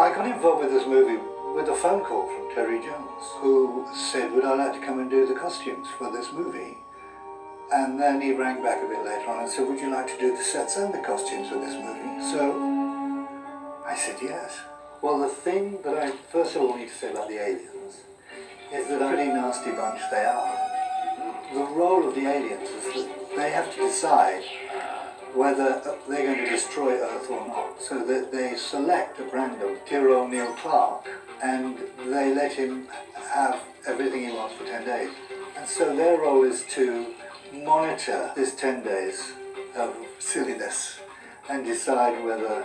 I got involved with this movie with a phone call from Terry Jones, who said, would I like to come and do the costumes for this movie? And then he rang back a bit later on and said, would you like to do the sets and the costumes for this movie? So I said yes. Well, the thing that I first of all need to say about the aliens is that a pretty nasty bunch they are. The role of the aliens is that they have to decide whether they're going to destroy Earth or not. So that they select at random Tyrone Neil Clark and they let him have everything he wants for 10 days. And so their role is to monitor this 10 days of silliness and decide whether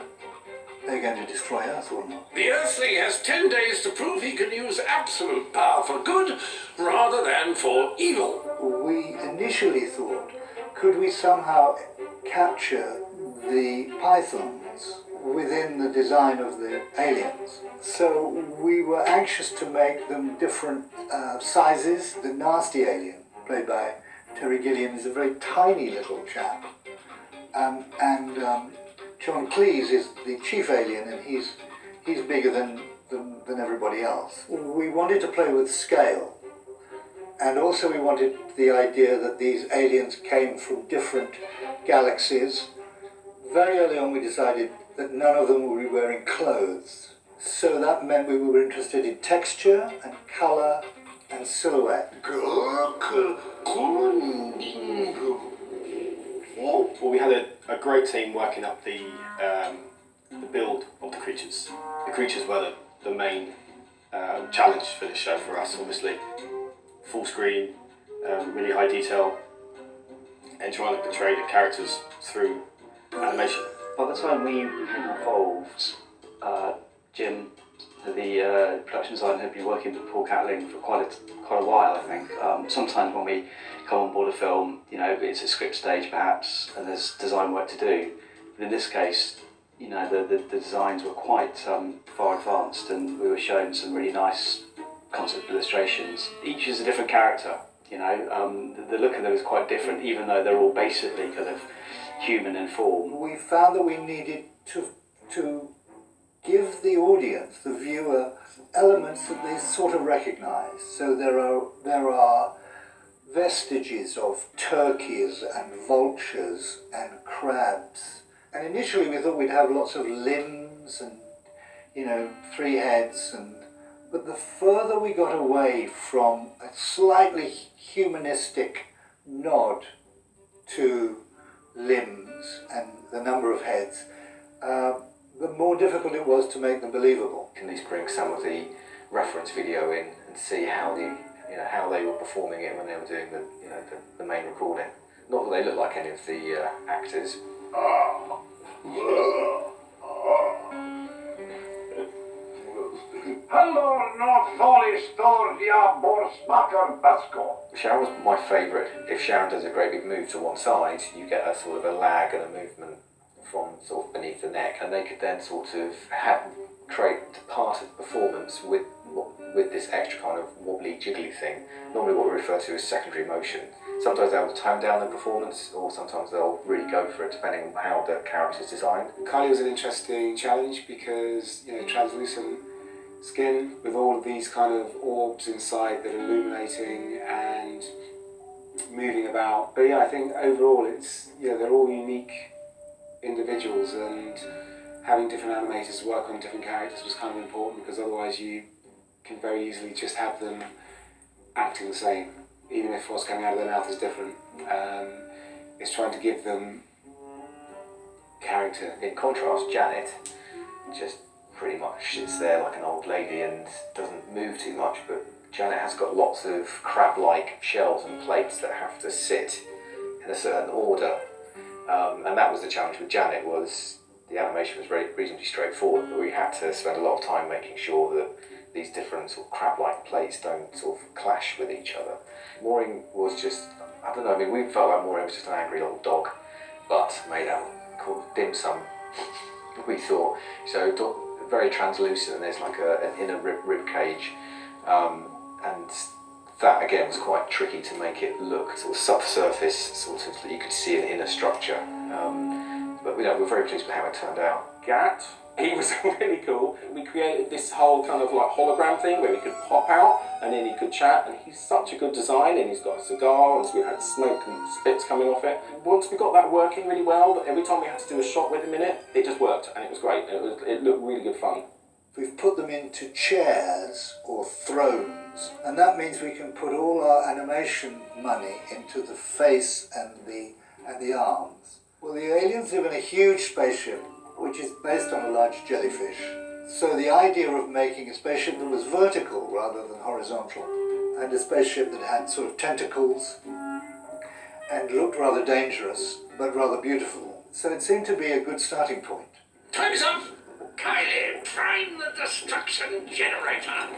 they're going to destroy Earth or not. The Earthling has 10 days to prove he can use absolute power for good rather than for evil. We initially thought, could we somehow capture the pythons within the design of the aliens? So we were anxious to make them different sizes. The nasty alien, played by Terry Gilliam, is a very tiny little chap. John Cleese is the chief alien, and he's bigger than everybody else. We wanted to play with scale, and also we wanted the idea that these aliens came from different galaxies. Very early on we decided that none of them would be wearing clothes. So that meant we were interested in texture and colour and silhouette. Well, we had a great team working up the build of the creatures. The creatures were the main challenge for this show for us, obviously. Full screen, really high detail, and trying to portray the characters through animation. By the time we became involved, Jim, the production designer, had been working with Paul Catling for quite a while, I think. Sometimes when we come on board a film, you know, it's a script stage perhaps, and there's design work to do. But in this case, you know, the designs were quite far advanced, and we were shown some really nice concept illustrations. Each is a different character, you know. The look of them is quite different, even though they're all basically kind of human in form. We found that we needed to give the audience, the viewer, elements that they sort of recognise. So there are vestiges of turkeys and vultures and crabs. And initially we thought we'd have lots of limbs and, you know, 3 heads, but the further we got away from a slightly humanistic nod to limbs and the number of heads, the more difficult it was to make them believable. Can these bring some of the reference video in and see how how they were performing it when they were doing the main recording? Not that they look like any of the actors. Hello, Sharon was my favourite. If Sharon does a great big move to one side, you get a sort of a lag and a movement from sort of beneath the neck, and they could then sort of create part of the performance with this extra kind of wobbly, jiggly thing. Normally what we refer to as secondary motion. Sometimes they'll tone down the performance, or sometimes they'll really go for it, depending on how the character's designed. Kylie was an interesting challenge because, you know, translucent skin with all of these kind of orbs inside that are illuminating and moving about. But yeah, I think overall it's, you know, they're all unique individuals, and having different animators work on different characters was kind of important, because otherwise you can very easily just have them acting the same, even if what's coming out of their mouth is different. It's trying to give them character. In contrast, Janet just pretty much sits there like an old lady and doesn't move too much, but Janet has got lots of crab-like shells and plates that have to sit in a certain order. And that was the challenge with Janet, was the animation was reasonably straightforward, but we had to spend a lot of time making sure that these different sort of crab-like plates don't sort of clash with each other. Maureen was just, I don't know, I mean, we felt like Maureen was just an angry little dog, but made out called dim sum, we thought. So very translucent, and there's like an inner rib cage, and that again was quite tricky to make it look sort of subsurface, sort of, that you could see an inner structure. But we're very pleased with how it turned out. Gat, he was really cool. We created this whole kind of like hologram thing where he could pop out and then he could chat, and he's such a good design, and he's got a cigar, and so we had smoke and spits coming off it. Once we got that working really well, every time we had to do a shot with him in it just worked, and it was great. It looked really good fun. We've put them into chairs or thrones, and that means we can put all our animation money into the face and the arms. Well, the aliens live in a huge spaceship, which is based on a large jellyfish. So the idea of making a spaceship that was vertical rather than horizontal, and a spaceship that had sort of tentacles and looked rather dangerous, but rather beautiful. So it seemed to be a good starting point. Time's up! Kylie, prime the destruction generator!